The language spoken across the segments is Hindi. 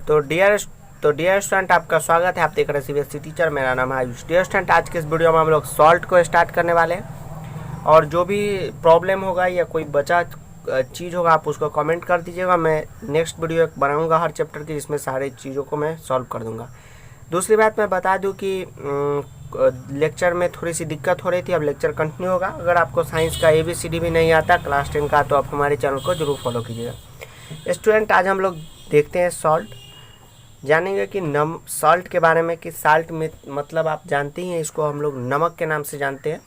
तो डियर स्टूडेंट, आपका स्वागत है। आप देख रहे हैं सीबीएसई टीचर। मेरा नाम है आयुष। डियर स्टूडेंट, आज के इस वीडियो में हम लोग सॉल्ट को स्टार्ट करने वाले हैं और जो भी प्रॉब्लम होगा या कोई बचा चीज़ होगा आप उसको कमेंट कर दीजिएगा। मैं नेक्स्ट वीडियो बनाऊंगा हर चैप्टर की, जिसमें सारी चीज़ों को मैं सॉल्व कर दूंगा। दूसरी बात मैं बता दूं कि लेक्चर में थोड़ी सी दिक्कत हो रही थी, अब लेक्चर कंटिन्यू होगा। अगर आपको साइंस का ABCD भी नहीं आता क्लास 10 का, तो आप हमारे चैनल को जरूर फॉलो कीजिएगा। स्टूडेंट, आज हम लोग देखते हैं सॉल्ट, जानेंगे कि सॉल्ट के बारे में कि साल्ट में मतलब आप जानते ही हैं, इसको हम लोग नमक के नाम से जानते हैं।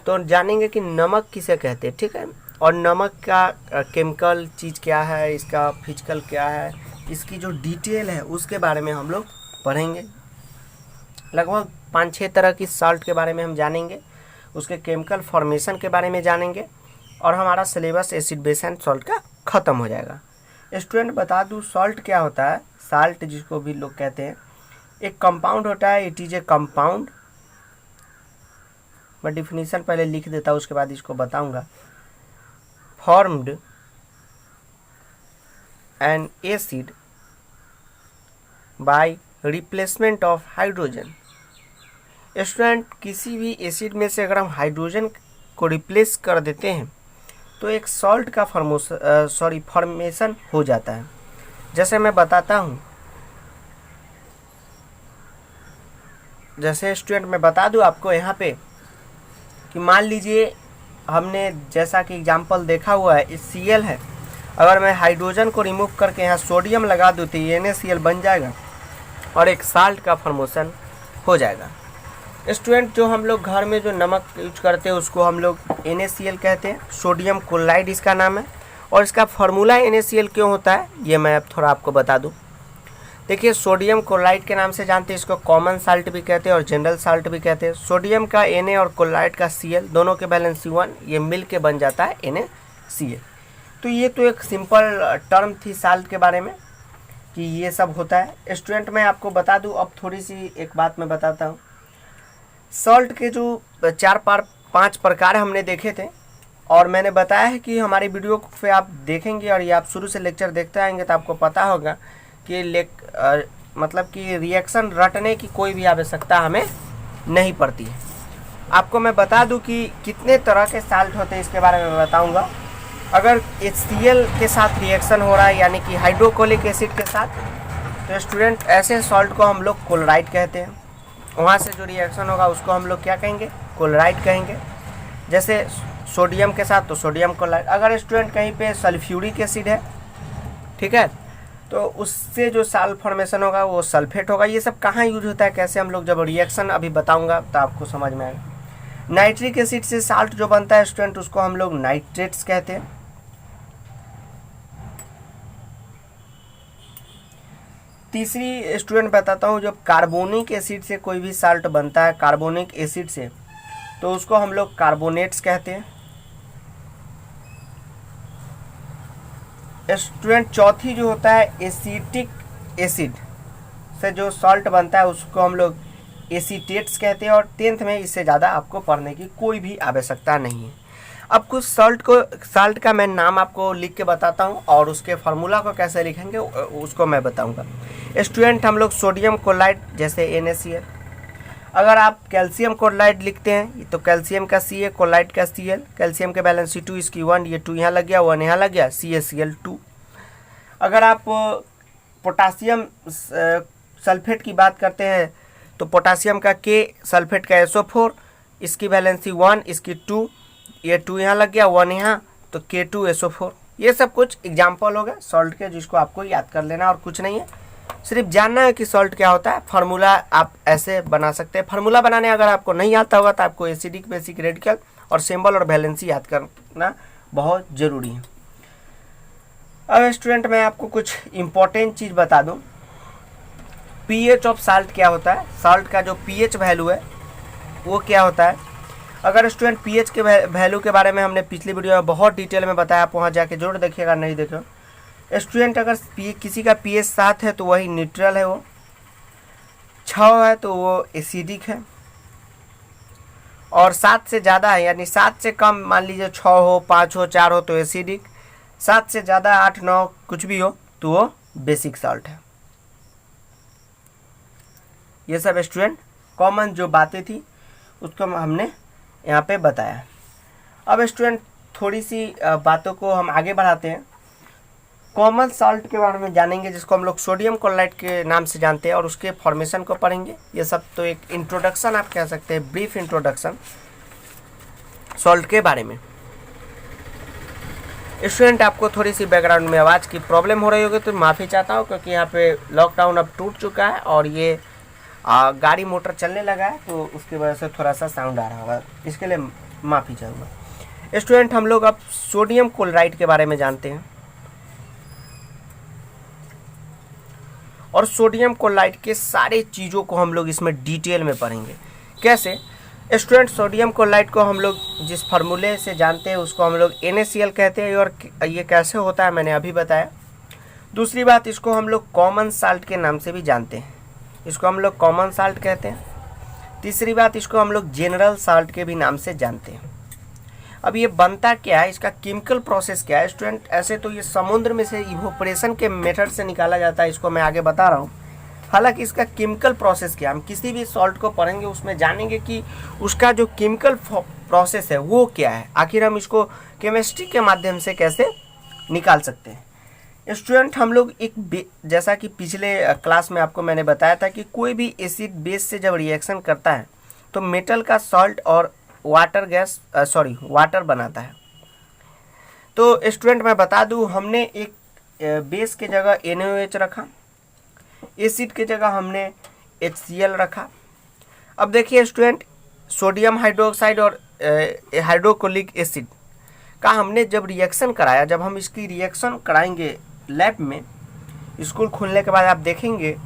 तो जानेंगे कि नमक किसे कहते हैं, ठीक है, और नमक का केमिकल चीज़ क्या है, इसका फिजिकल क्या है, इसकी जो डिटेल है उसके बारे में हम लोग पढ़ेंगे। लगभग 5-6 तरह की सॉल्ट के बारे में हम जानेंगे, उसके केमिकल फॉर्मेशन के बारे में जानेंगे और हमारा syllabus acid base and salt का ख़त्म हो जाएगा। स्टूडेंट, बता दूं सॉल्ट क्या होता है। साल्ट जिसको भी लोग कहते हैं, एक कंपाउंड होता है। It is a compound. मैं डिफिनीशन पहले लिख देता हूँ, उसके बाद इसको बताऊंगा। Formed an acid by replacement of hydrogen. Student, किसी भी एसिड में से अगर हम हाइड्रोजन को रिप्लेस कर देते हैं तो एक सॉल्ट का फॉर्मेशन हो जाता है। जैसे मैं बताता हूँ, जैसे स्टूडेंट मैं बता दूँ आपको यहाँ पे कि मान लीजिए हमने जैसा कि एग्जांपल देखा हुआ है, इस Cl है। अगर मैं हाइड्रोजन को रिमूव करके यहाँ सोडियम लगा दूँ तो ये NaCl बन जाएगा और एक साल्ट का फॉर्मेशन हो जाएगा। स्टूडेंट, जो हम लोग घर में जो नमक यूज करते हैं उसको हम लोग NaCl कहते हैं। सोडियम क्लोराइड इसका नाम है और इसका फार्मूला NaCl क्यों होता है ये मैं अब थोड़ा आपको बता दूं। देखिए, सोडियम क्लोराइड के नाम से जानते हैं, इसको कॉमन साल्ट भी कहते हैं और जनरल साल्ट भी कहते हैं। सोडियम का Na और क्लोराइड का Cl दोनों के बैलेंस C1, ये मिल के बन जाता है NaCl। तो ये तो एक सिंपल टर्म थी साल्ट के बारे में कि ये सब होता है। स्टूडेंट, मैं आपको बता दूँ, अब थोड़ी सी एक बात मैं बताता हूँ। सॉल्ट के जो 4-5 प्रकार हमने देखे थे और मैंने बताया है कि हमारी वीडियो पे आप देखेंगे और ये आप शुरू से लेक्चर देखते आएंगे तो आपको पता होगा कि मतलब कि रिएक्शन रटने की कोई भी आवश्यकता हमें नहीं पड़ती है। आपको मैं बता दूं कि कितने तरह के साल्ट होते हैं, इसके बारे में बताऊंगा। अगर HCl के साथ रिएक्शन हो रहा है, यानी कि हाइड्रोक्लोरिक एसिड के साथ, तो स्टूडेंट ऐसे सॉल्ट को हम लोग क्लोराइड कहते हैं। वहाँ से जो रिएक्शन होगा उसको हम लोग क्या कहेंगे, क्लोराइड कहेंगे। जैसे सोडियम के साथ तो सोडियम क्लोराइड। अगर स्टूडेंट कहीं पे सल्फ्यूरिक एसिड है, ठीक है, तो उससे जो साल्ट फॉर्मेशन होगा वो सल्फेट होगा। ये सब कहाँ यूज होता है, कैसे, हम लोग जब रिएक्शन अभी बताऊंगा तो आपको समझ में आएगा। नाइट्रिक एसिड से साल्ट जो बनता है स्टूडेंट, उसको हम लोग नाइट्रेट्स कहते हैं। तीसरी स्टूडेंट बताता हूँ, जब कार्बोनिक एसिड से कोई भी साल्ट बनता है, कार्बोनिक एसिड से, तो उसको हम लोग कार्बोनेट्स कहते हैं। स्टूडेंट, चौथी जो होता है एसिटिक एसिड से जो सॉल्ट बनता है उसको हम लोग एसीटेट्स कहते हैं। और 10th में इससे ज़्यादा आपको पढ़ने की कोई भी आवश्यकता नहीं है। अब कुछ साल्ट का मैं नाम आपको लिख के बताता हूँ और उसके फार्मूला को कैसे लिखेंगे उसको मैं बताऊँगा। स्टूडेंट, हम लोग सोडियम क्लोराइड जैसे NaCl, अगर आप कैल्शियम क्लोराइड लिखते हैं तो कैल्शियम का Ca, क्लोराइड का Cl, कैल्शियम के बैलेंस C2, इसकी 1, ये 2 यहाँ लग गया, 1 यहाँ लग गया, CaCl2। अगर आप पोटासियम सल्फेट की बात करते हैं तो पोटासियम का K, सल्फेट का SO4, इसकी बैलेंसी 1, इसकी 2, ये 2 यहाँ लग गया, 1 यहाँ, तो K2SO4। ये सब कुछ एग्जाम्पल हो गए सॉल्ट के, जिसको आपको याद कर लेना और कुछ नहीं है, सिर्फ जानना है कि सॉल्ट क्या होता है। फार्मूला आप ऐसे बना सकते हैं। फार्मूला बनाने अगर आपको नहीं आता होगा तो आपको एसिडिक, बेसिक, रेडिकल और सिंबल और वैलेंसी याद करना बहुत ज़रूरी है। अब स्टूडेंट, मैं आपको कुछ इंपॉर्टेंट चीज़ बता दूं। pH ऑफ साल्ट क्या होता है, साल्ट का जो pH वैल्यू है वो क्या होता है। अगर स्टूडेंट pH के वैल्यू के बारे में हमने पिछली वीडियो में बहुत डिटेल में बताया, आप वहाँ जाके जरूर देखिएगा, नहीं देखो। स्टूडेंट, अगर किसी का pH 7 है तो वही न्यूट्रल है, वो 6 है तो वो एसिडिक है, और 7 से ज़्यादा है, यानी 7 से कम, मान लीजिए 6 हो, 5 हो, 4 हो तो एसिडिक, 7 से ज़्यादा 8, 9 कुछ भी हो तो वो बेसिक सॉल्ट है। ये सब स्टूडेंट कॉमन जो बातें थी उसको हमने यहाँ पे बताया। अब स्टूडेंट थोड़ी सी बातों को हम आगे बढ़ाते हैं। कॉमन सॉल्ट के बारे में जानेंगे जिसको हम लोग सोडियम क्लोराइड के नाम से जानते हैं और उसके फॉर्मेशन को पढ़ेंगे। ये सब तो एक इंट्रोडक्शन आप कह सकते हैं, ब्रीफ इंट्रोडक्शन सॉल्ट के बारे में। स्टूडेंट आपको थोड़ी सी बैकग्राउंड में आवाज़ की प्रॉब्लम हो रही होगी तो माफ़ी चाहता हूँ, क्योंकि यहाँ पे लॉकडाउन अब टूट चुका है और ये गाड़ी मोटर चलने लगा है तो उसकी वजह से थोड़ा सा साउंड आ रहा होगा, इसके लिए माफ़ी चाहूँगा। स्टूडेंट हम लोग अब सोडियम क्लोराइड के बारे में जानते हैं और सोडियम क्लोराइड के सारे चीज़ों को हम लोग इसमें डिटेल में पढ़ेंगे। कैसे स्टूडेंट? सोडियम क्लोराइड को हम लोग जिस फार्मूले से जानते हैं उसको हम लोग NaCl कहते हैं और ये कैसे होता है मैंने अभी बताया। दूसरी बात, इसको हम लोग कॉमन साल्ट के नाम से भी जानते हैं, इसको हम लोग कॉमन साल्ट कहते हैं। तीसरी बात, इसको हम लोग जनरल साल्ट के भी नाम से जानते हैं। अब ये बनता क्या है, इसका केमिकल प्रोसेस क्या है स्टूडेंट? ऐसे तो ये समुद्र में से इवोपरेशन के मेथड से निकाला जाता है, इसको मैं आगे बता रहा हूँ। हालांकि इसका केमिकल प्रोसेस क्या है, हम किसी भी सॉल्ट को पढ़ेंगे उसमें जानेंगे कि उसका जो केमिकल प्रोसेस है वो क्या है, आखिर हम इसको केमिस्ट्री के माध्यम से कैसे निकाल सकते हैं। स्टूडेंट हम लोग एक जैसा कि पिछले क्लास में आपको मैंने बताया था कि कोई भी एसिड बेस से जब रिएक्शन करता है तो मेटल का सॉल्ट और वाटर बनाता है। तो स्टूडेंट मैं बता दूं, हमने एक बेस के जगह NaOH रखा, एसिड के जगह हमने HCl रखा। अब देखिए स्टूडेंट, सोडियम हाइड्रोक्साइड और हाइड्रोक्लोरिक एसिड का हमने जब रिएक्शन कराया, जब हम इसकी रिएक्शन कराएंगे लैब में, स्कूल खुलने के बाद आप देखेंगे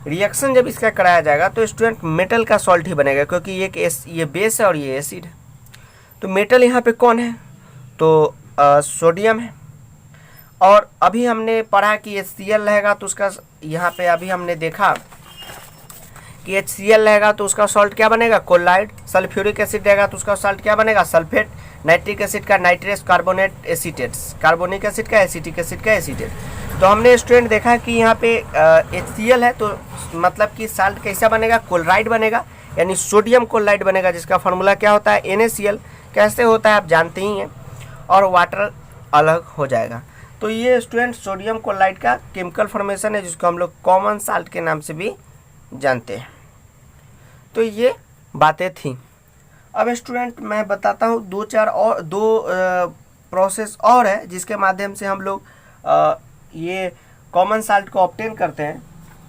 रिएक्शन जब इसका कराया जाएगा तो स्टूडेंट मेटल का सॉल्ट ही बनेगा, क्योंकि ये बेस है और ये एसिड है। तो मेटल यहाँ पे कौन है? तो सोडियम है। और अभी हमने पढ़ा कि HCl रहेगा तो उसका यहाँ पे अभी हमने देखा कि HCl रहेगा तो उसका सॉल्ट क्या बनेगा? क्लोराइड। सल्फ्यूरिक एसिड रहेगा तो उसका सॉल्ट क्या बनेगा? सल्फेट। नाइट्रिक एसिड का नाइट्रेस, कार्बोनेट एसीटेट्स, कार्बोनिक एसिड का एसिटिक एसिड का एसीटेट। तो हमने स्टूडेंट देखा कि यहाँ पे HCl है तो मतलब कि साल्ट कैसा बनेगा? क्लोराइड बनेगा, यानी सोडियम क्लोराइड बनेगा, जिसका फार्मूला क्या होता है? NaCl। कैसे होता है आप जानते ही हैं। और वाटर अलग हो जाएगा। तो ये स्टूडेंट सोडियम क्लोराइड का केमिकल फॉर्मेशन है, जिसको हम लोग कॉमन साल्ट के नाम से भी जानते हैं। तो ये बातें थी। अब स्टूडेंट मैं बताता हूँ दो प्रोसेस और है जिसके माध्यम से हम लोग ये कॉमन साल्ट को ऑब्टेन करते हैं।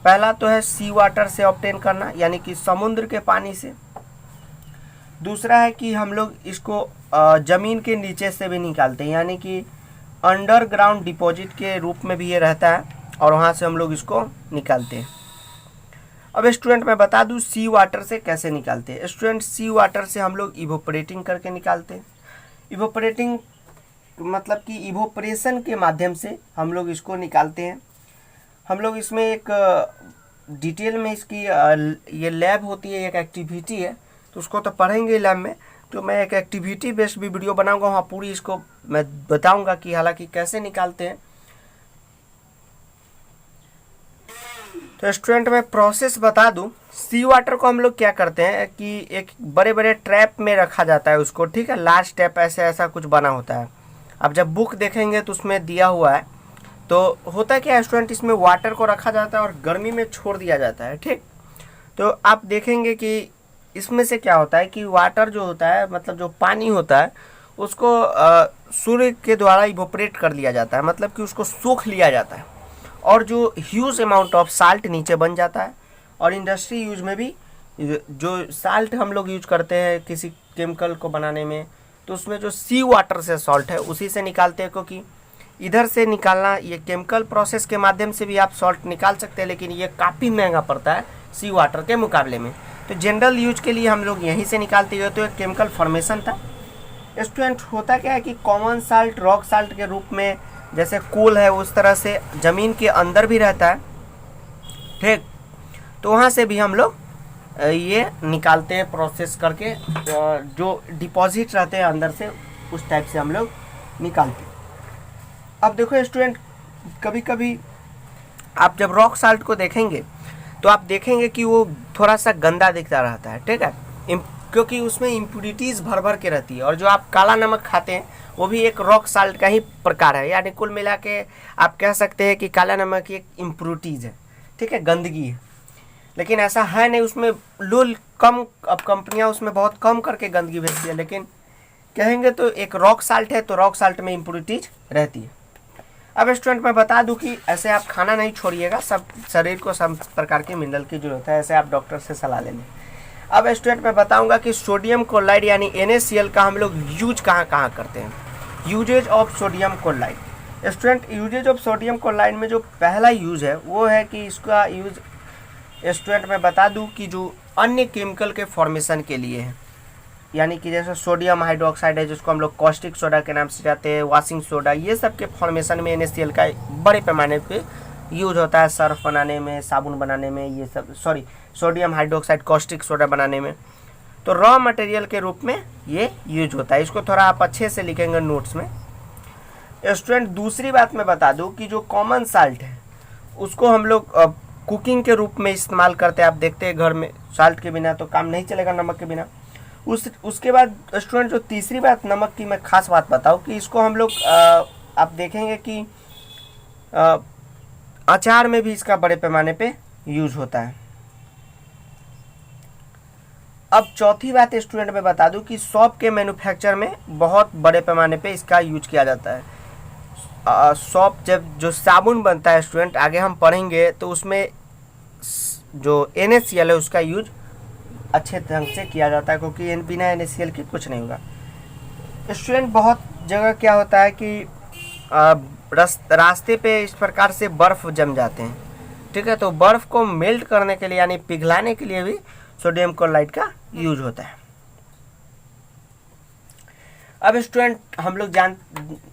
पहला तो है सी वाटर से ऑब्टेन करना, यानी कि समुद्र के पानी से। दूसरा है कि हम लोग इसको ज़मीन के नीचे से भी निकालते हैं, यानी कि अंडरग्राउंड डिपॉजिट के रूप में भी ये रहता है और वहाँ से हम लोग इसको निकालते हैं। अब स्टूडेंट मैं बता दूँ सी वाटर से कैसे निकालते हैं। स्टूडेंट सी वाटर से हम लोग इवोपरेटिंग करके निकालते हैं। इवोपरेटिंग मतलब कि इवोपरेशन के माध्यम से हम लोग इसको निकालते हैं। हम लोग इसमें एक डिटेल में इसकी ये लैब होती है, एक एक्टिविटी है, तो उसको तो पढ़ेंगे लैब में। तो मैं एक एक्टिविटी बेस्ड भी वीडियो बनाऊंगा, वहाँ पूरी इसको मैं बताऊंगा कि हालांकि कैसे निकालते हैं। तो स्टूडेंट मैं प्रोसेस बता दूं, सी वाटर को हम लोग क्या करते हैं कि एक बड़े बड़े ट्रैप में रखा जाता है उसको, ठीक है, लार्ज ट्रैप ऐसा कुछ बना होता है। अब जब बुक देखेंगे तो उसमें दिया हुआ है। तो होता है क्या स्टूडेंट, इसमें वाटर को रखा जाता है और गर्मी में छोड़ दिया जाता है, ठीक। तो आप देखेंगे कि इसमें से क्या होता है कि वाटर जो होता है, मतलब जो पानी होता है, उसको सूर्य के द्वारा इवोपरेट कर लिया जाता है, मतलब कि उसको सोख लिया जाता है और जो ह्यूज अमाउंट ऑफ साल्ट नीचे बन जाता है। और इंडस्ट्री यूज में भी जो साल्ट हम लोग यूज करते हैं किसी केमिकल को बनाने में, तो उसमें जो सी वाटर से सॉल्ट है उसी से निकालते हैं, क्योंकि इधर से निकालना, ये केमिकल प्रोसेस के माध्यम से भी आप सॉल्ट निकाल सकते हैं, लेकिन ये काफ़ी महंगा पड़ता है सी वाटर के मुकाबले में। तो जनरल यूज के लिए हम लोग यहीं से निकालते हैं। तो एक केमिकल फॉर्मेशन था। स्टूडेंट होता क्या है कि कॉमन साल्ट रॉक साल्ट के रूप में, जैसे कोल है उस तरह से ज़मीन के अंदर भी रहता है, ठीक। तो वहाँ से भी हम लोग ये निकालते हैं प्रोसेस करके, जो डिपॉजिट रहते हैं अंदर से उस टाइप से हम लोग निकालते हैं। अब देखो स्टूडेंट, कभी कभी आप जब रॉक साल्ट को देखेंगे तो आप देखेंगे कि वो थोड़ा सा गंदा दिखता रहता है, ठीक है, क्योंकि उसमें इम्प्यूरिटीज़ भर भर के रहती है। और जो आप काला नमक खाते हैं वो भी एक रॉक साल्ट का ही प्रकार है, यानी कुल मिला के आप कह सकते हैं कि काला नमक एक इम्प्यूरिटीज़ है, ठीक है, गंदगी है। लेकिन ऐसा है नहीं, उसमें लुल कम, अब कंपनियां उसमें बहुत कम करके गंदगी भेजती है, लेकिन कहेंगे तो एक रॉक साल्ट है, तो रॉक साल्ट में इम्प्यूरिटीज रहती है। अब स्टूडेंट मैं बता दूं कि ऐसे आप खाना नहीं छोड़िएगा, सब शरीर को सब प्रकार के मिनरल की जरूरत है, ऐसे आप डॉक्टर से सलाह ले लें। अब स्टूडेंट मैं बताऊंगा कि सोडियम क्लोराइड यानी NaCl का हम लोग यूज कहाँ कहाँ करते हैं। Uses of sodium chloride. Student uses of sodium chloride में जो पहला यूज है वो है कि इसका यूज स्टूडेंट मैं बता दूं कि जो अन्य केमिकल के फॉर्मेशन के लिए है, यानी कि जैसे सोडियम हाइड्रोक्साइड है जिसको हम लोग कॉस्टिक सोडा के नाम से जाते हैं, वॉशिंग सोडा, ये सब के फॉर्मेशन में NaCl का बड़े पैमाने पे यूज होता है, सर्फ बनाने में, साबुन बनाने में, ये सब, sorry, sodium hydroxide caustic soda बनाने में, तो रॉ मटेरियल के रूप में ये यूज होता है। इसको थोड़ा आप अच्छे से लिखेंगे नोट्स में। स्टूडेंट दूसरी बात मैं बता दूं कि जो कॉमन साल्ट है उसको हम लोग कुकिंग के रूप में इस्तेमाल करते हैं। आप देखते हैं घर में साल्ट के बिना तो काम नहीं चलेगा, नमक के बिना। उसके बाद स्टूडेंट जो तीसरी बात नमक की मैं खास बात बताऊं कि इसको हम लोग आप देखेंगे कि अचार में भी इसका बड़े पैमाने पे यूज होता है। अब चौथी बात स्टूडेंट मैं बता दूं कि सॉप के मैन्युफैक्चर में बहुत बड़े पैमाने पे इसका यूज किया जाता है। सॉप जब जो साबुन बनता है स्टूडेंट, आगे हम पढ़ेंगे, तो उसमें जो NaCl है उसका यूज अच्छे ढंग से किया जाता है, क्योंकि बिना NaCl के कुछ नहीं होगा। स्टूडेंट बहुत जगह क्या होता है कि रास्ते पे इस प्रकार से बर्फ़ जम जाते हैं, ठीक है, तो बर्फ़ को मेल्ट करने के लिए यानी पिघलाने के लिए भी सोडियम क्लोराइड का यूज होता है। अब स्टूडेंट हम लोग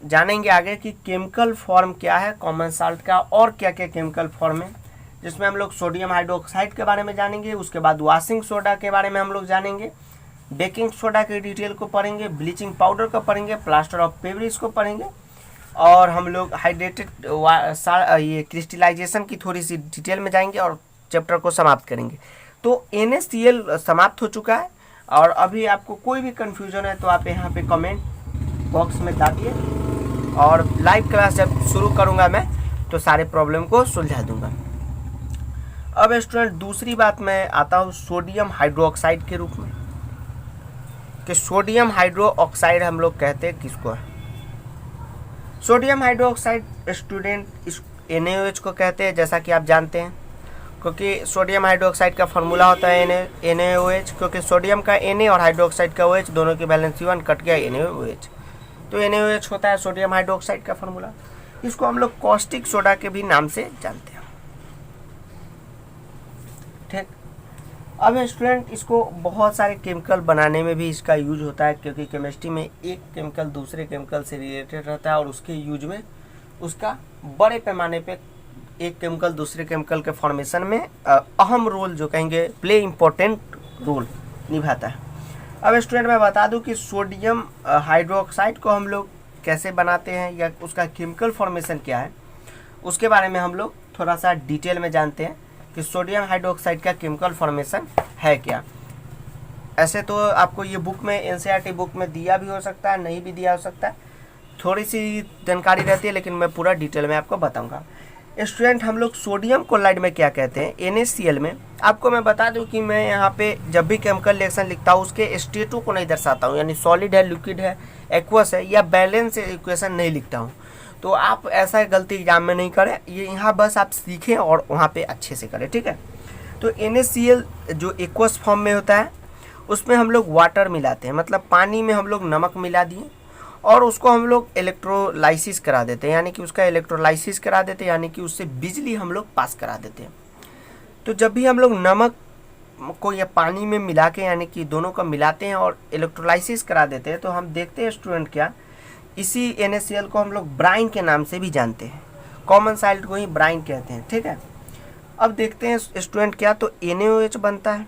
जानेंगे आगे कि केमिकल फॉर्म क्या है कॉमन साल्ट का, और क्या क्या केमिकल फॉर्म है, जिसमें हम लोग सोडियम हाइड्रोक्साइड के बारे में जानेंगे, उसके बाद वॉशिंग सोडा के बारे में हम लोग जानेंगे, बेकिंग सोडा के डिटेल को पढ़ेंगे, ब्लीचिंग पाउडर को पढ़ेंगे, प्लास्टर ऑफ पेरिस को पढ़ेंगे, और हम लोग हाइड्रेटेड ये क्रिस्टलाइजेशन की थोड़ी सी डिटेल में जाएंगे और चैप्टर को समाप्त करेंगे। तो NaCl समाप्त हो चुका है, और अभी आपको कोई भी कन्फ्यूजन है तो आप यहाँ पे कमेंट बॉक्स में डालिए, और लाइव क्लास जब शुरू करूँगा मैं तो सारे प्रॉब्लम को सुलझा दूँगा। अब स्टूडेंट दूसरी बात मैं आता हूँ सोडियम हाइड्रोक्साइड के रूप में, कि सोडियम हाइड्रोक्साइड हम लोग कहते हैं किसको है। सोडियम हाइड्रोक्साइड स्टूडेंट इस NaOH को कहते हैं, जैसा कि आप जानते हैं, क्योंकि सोडियम हाइड्रोक्साइड का फार्मूला होता है NaOH, क्योंकि सोडियम का Na और हाइड्रोक्साइड का OH दोनों की वैलेंसी 1 कट गया NaOH, तो NaOH होता है सोडियम हाइड्रोक्साइड का फार्मूला। इसको हम लोग कॉस्टिक सोडा के भी नाम से जानते हैं, ठीक। अब स्टूडेंट इसको बहुत सारे केमिकल बनाने में भी इसका यूज होता है, क्योंकि केमिस्ट्री में एक केमिकल दूसरे केमिकल से रिलेटेड रहता है, और उसके यूज में उसका बड़े पैमाने पे एक केमिकल दूसरे केमिकल के फॉर्मेशन में अहम रोल, जो कहेंगे प्ले इम्पोर्टेंट रोल निभाता है। अब स्टूडेंट मैं बता दूं कि सोडियम हाइड्रोक्साइड को हम लोग कैसे बनाते हैं या उसका केमिकल फॉर्मेशन क्या है, उसके बारे में हम लोग थोड़ा सा डिटेल में जानते हैं कि सोडियम हाइड्रोक्साइड का केमिकल फॉर्मेशन है क्या। ऐसे तो आपको ये बुक में NCERT बुक में दिया भी हो सकता है, नहीं भी दिया हो सकता है, थोड़ी सी जानकारी रहती है, लेकिन मैं पूरा डिटेल में आपको बताऊंगा। स्टूडेंट हम लोग सोडियम क्लोराइड में क्या कहते हैं, NaCl में आपको मैं बता दूं कि मैं यहाँ पे जब भी केमिकल रिएक्शन लिखता हूँ उसके स्टेटों को नहीं दर्शाता हूँ, यानी सॉलिड है, लिक्विड है, एक्वस है, या बैलेंस इक्वेशन नहीं लिखता हूँ। तो आप ऐसा गलती एग्जाम में नहीं करें, ये यहाँ बस आप सीखें और वहाँ पे अच्छे से करें, ठीक है। तो NaCl जो एक्वस फॉर्म में होता है उसमें हम लोग वाटर मिलाते हैं, मतलब पानी में हम लोग नमक मिला दिए और उसको हम लोग इलेक्ट्रोलाइसिस करा देते हैं, यानी कि उसका इलेक्ट्रोलाइसिस करा देते हैं, यानी कि उससे बिजली हम लोग पास करा देते हैं। तो जब भी हम लोग नमक को या पानी में मिला के, यानी कि दोनों को मिलाते हैं और इलेक्ट्रोलाइसिस करा देते हैं, तो हम देखते हैं स्टूडेंट क्या, इसी NaCl को हम लोग ब्राइन के नाम से भी जानते हैं, कॉमन साल्ट को ही ब्राइन कहते हैं, ठीक है। अब देखते हैं स्टूडेंट क्या, तो NaOH बनता है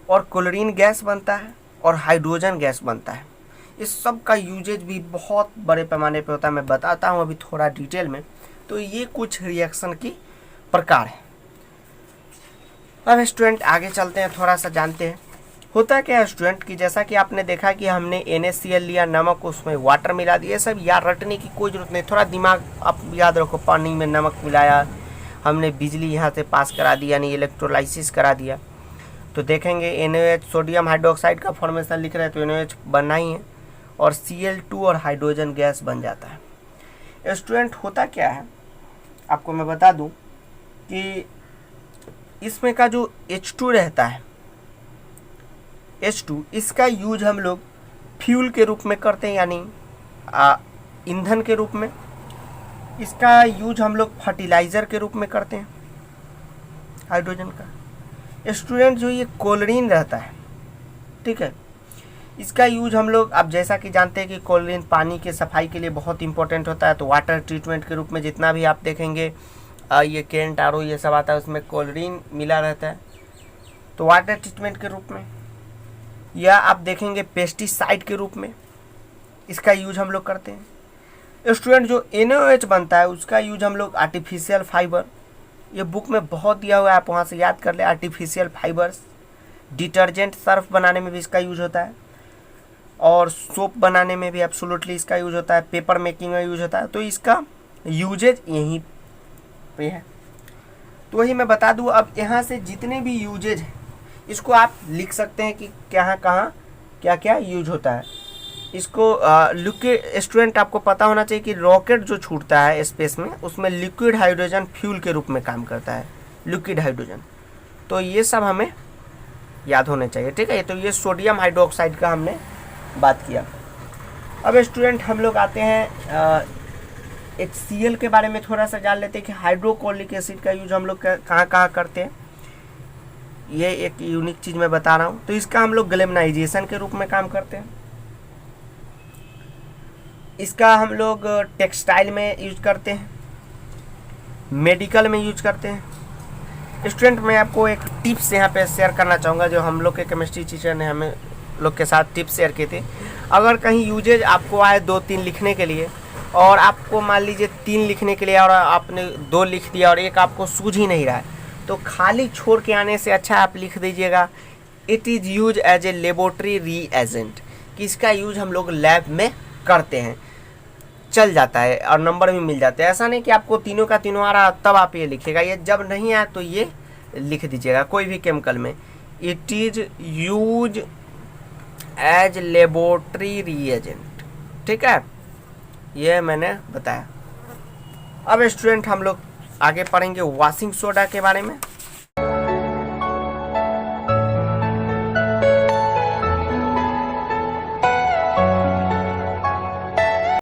और क्लोरीन गैस बनता है और हाइड्रोजन गैस बनता है। इस सब का यूजेज भी बहुत बड़े पैमाने पे होता है, मैं बताता हूँ अभी थोड़ा डिटेल में। तो ये कुछ रिएक्शन की प्रकार है। अब स्टूडेंट आगे चलते हैं, थोड़ा सा जानते हैं होता क्या है स्टूडेंट कि जैसा कि आपने देखा कि हमने NaCl लिया, नमक, उसमें वाटर मिला दिया, सब याद रटने की कोई ज़रूरत नहीं, थोड़ा दिमाग आप याद रखो। पानी में नमक मिलाया, हमने बिजली यहाँ से पास करा दी, यानी इलेक्ट्रोलाइसिस करा दिया, तो देखेंगे NaOH सोडियम हाइड्रोक्साइड का फॉर्मेशन लिख रहे हैं तो NaOH बनना ही है, और Cl2 और हाइड्रोजन गैस बन जाता है। स्टूडेंट होता क्या है आपको मैं बता दूं कि इसमें का जो H2 रहता है, H2, इसका यूज हम लोग फ्यूल के रूप में करते हैं, यानी ईंधन के रूप में। इसका यूज हम लोग फर्टिलाइज़र के रूप में करते हैं हाइड्रोजन का। स्टूडेंट जो ये क्लोरीन रहता है, ठीक है, इसका यूज हम लोग अब जैसा कि जानते हैं कि क्लोरीन पानी के सफाई के लिए बहुत इंपॉर्टेंट होता है, तो वाटर ट्रीटमेंट के रूप में जितना भी आप देखेंगे ये केंट आर ओ ये सब आता है उसमें क्लोरीन मिला रहता है, तो वाटर ट्रीटमेंट के रूप में, या आप देखेंगे पेस्टिसाइड के रूप में इसका यूज हम लोग करते हैं। स्टूडेंट जो NaOH बनता है उसका यूज हम लोग आर्टिफिशियल फाइबर, ये बुक में बहुत दिया हुआ है, आप वहाँ से याद कर ले। आर्टिफिशियल फाइबर्स, डिटर्जेंट सर्फ बनाने में भी इसका यूज होता है, और सोप बनाने में भी एब्सोल्युटली इसका यूज होता है, पेपर मेकिंग में यूज होता है, तो इसका यूजेज यहीं पे है। तो वही मैं बता दूँ, अब यहाँ से जितने भी यूजेज हैं इसको आप लिख सकते हैं कि कहाँ कहाँ क्या क्या यूज होता है। इसको लिक्विड, स्टूडेंट आपको पता होना चाहिए कि रॉकेट जो छूटता है स्पेस में उसमें लिक्विड हाइड्रोजन फ्यूल के रूप में काम करता है, लिक्विड हाइड्रोजन, तो ये सब हमें याद होने चाहिए, ठीक है। तो ये सोडियम हाइड्रोक्साइड का हमने बात किया। अब स्टूडेंट हम लोग आते हैं HCl के बारे में थोड़ा सा जान लेते हैं कि हाइड्रोक्लोरिक एसिड का यूज हम लोग कहाँ कहाँ करते हैं। ये एक यूनिक चीज़ मैं बता रहा हूँ। तो इसका हम लोग गैल्वेनाइजेशन के रूप में काम करते हैं, इसका हम लोग टेक्सटाइल में यूज करते हैं, मेडिकल में यूज करते हैं। स्टूडेंट मैं आपको एक टिप्स यहाँ पे शेयर करना चाहूँगा जो हम लोग के केमिस्ट्री टीचर ने हमें लोग के साथ टिप्स शेयर किए थे। अगर कहीं यूजेज आपको आए 2-3 लिखने के लिए, और आपको मान लीजिए 3 लिखने के लिए और आपने 2 लिख दिया और एक आपको सूझ ही नहीं रहा है, तो खाली छोड़ के आने से अच्छा आप लिख दीजिएगा it is use as a laboratory reagent, कि इसका यूज हम लोग लैब में करते हैं, चल जाता है और नंबर भी मिल जाते हैं। ऐसा नहीं कि आपको तीनों का तीनों आ रहा तब आप ये लिखिएगा, ये जब नहीं आया तो ये लिख दीजिएगा कोई भी केमिकल में, it is use as laboratory reagent, ठीक है, ये मैंने बताया। अब स्टूडेंट हम लोग आगे पढ़ेंगे वॉशिंग सोडा के बारे में।